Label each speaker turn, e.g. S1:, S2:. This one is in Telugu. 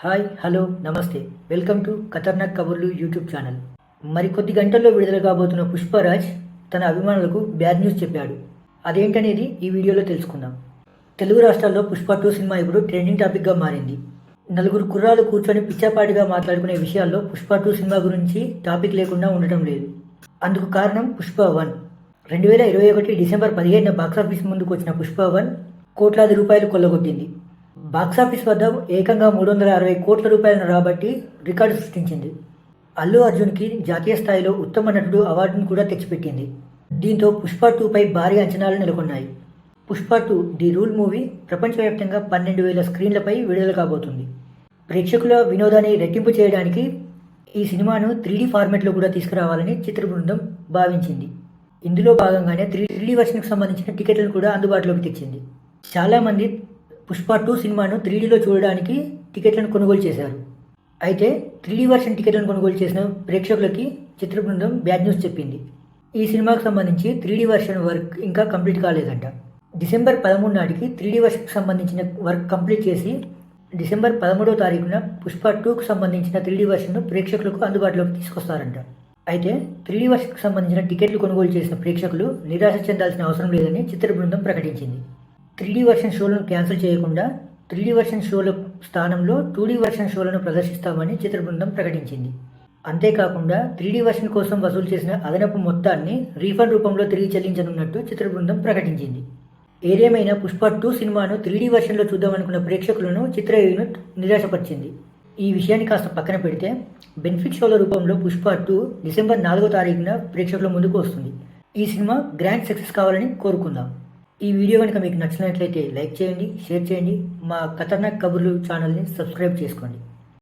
S1: హాయ్ హలో నమస్తే వెల్కమ్ టు ఖతర్నాక్ కబుర్లు యూట్యూబ్ ఛానల్. మరికొద్ది గంటల్లో విడుదల కాబోతున్న పుష్పరాజ్ తన అభిమానులకు బ్యాడ్ న్యూస్ చెప్పాడు. అదేంటనేది ఈ వీడియోలో తెలుసుకుందాం. తెలుగు రాష్ట్రాల్లో పుష్ప 2 సినిమా ఇప్పుడు ట్రెండింగ్ టాపిక్గా మారింది. నలుగురు కుర్రాలు కూర్చొని పిచ్చాపాటిగా మాట్లాడుకునే విషయాల్లో పుష్ప 2 సినిమా గురించి టాపిక్ లేకుండా ఉండటం లేదు. అందుకు కారణం పుష్ప 1. 2021 డిసెంబర్ 15న బాక్సాఫీస్ ముందుకు వచ్చిన పుష్ప 1 కోట్లాది రూపాయలు కొల్లగొట్టింది. బాక్సాఫీస్ వద్ద ఏకంగా 360 కోట్ల రూపాయలను రాబట్టి రికార్డు సృష్టించింది. అల్లు అర్జున్కి జాతీయ స్థాయిలో ఉత్తమ నటుడు అవార్డును కూడా తెచ్చిపెట్టింది. దీంతో పుష్ప 2పై భారీ అంచనాలు నెలకొన్నాయి. పుష్ప 2 ది రూల్ మూవీ ప్రపంచవ్యాప్తంగా 12,000 స్క్రీన్లపై విడుదల కాబోతుంది. ప్రేక్షకుల వినోదాన్ని రెట్టింపు చేయడానికి ఈ సినిమాను 3D ఫార్మాట్లో కూడా తీసుకురావాలని చిత్ర బృందం భావించింది. ఇందులో భాగంగానే 3D వర్షన్కి సంబంధించిన టికెట్లను కూడా అందుబాటులోకి తెచ్చింది. చాలామంది పుష్ప 2 సినిమాను 3Dలో చూడడానికి టికెట్లను కొనుగోలు చేశారు. అయితే 3D వర్షన్ టికెట్లను కొనుగోలు చేసిన ప్రేక్షకులకి చిత్ర బృందం బ్యాడ్ న్యూస్ చెప్పింది. ఈ సినిమాకు సంబంధించి 3D వర్షన్ వర్క్ ఇంకా కంప్లీట్ కాలేదంట. డిసెంబర్ 13 నాటికి 3D వర్షన్కి సంబంధించిన వర్క్ కంప్లీట్ చేసి డిసెంబర్ 13వ తారీఖున పుష్ప 2కు సంబంధించిన 3D వర్షన్ను ప్రేక్షకులకు అందుబాటులోకి తీసుకొస్తారంట. అయితే 3D వర్షన్కి సంబంధించిన టికెట్లు కొనుగోలు చేసిన ప్రేక్షకులు నిరాశ చెందాల్సిన అవసరం లేదని చిత్ర బృందం ప్రకటించింది. 3D వర్షన్ షోలను క్యాన్సిల్ చేయకుండా 3D వర్షన్ షోల స్థానంలో 2D వర్షన్ షోలను ప్రదర్శిస్తామని చిత్ర బృందం ప్రకటించింది. అంతేకాకుండా 3D వర్షన్ కోసం వసూలు చేసిన అదనపు మొత్తాన్ని రీఫండ్ రూపంలో తిరిగి చెల్లించనున్నట్టు చిత్ర బృందం ప్రకటించింది. ఏదేమైనా పుష్ప 2 సినిమాను 3D వర్షన్లో చూద్దామనుకున్న ప్రేక్షకులను చిత్ర యూనిట్ నిరాశపరిచింది. ఈ విషయాన్ని కాస్త పక్కన పెడితే బెనిఫిట్ షోల రూపంలో పుష్ప 2 డిసెంబర్ 4వ తారీఖున ప్రేక్షకుల ముందుకు వస్తుంది. ఈ సినిమా గ్రాండ్ సక్సెస్ కావాలని కోరుకుందాం. ఈ వీడియో కనుక మీకు నచ్చినట్లయితే లైక్ చేయండి, షేర్ చేయండి, మా ఖతర్నాక్ కబుర్లు ఛానల్ని సబ్స్క్రైబ్ చేసుకోండి.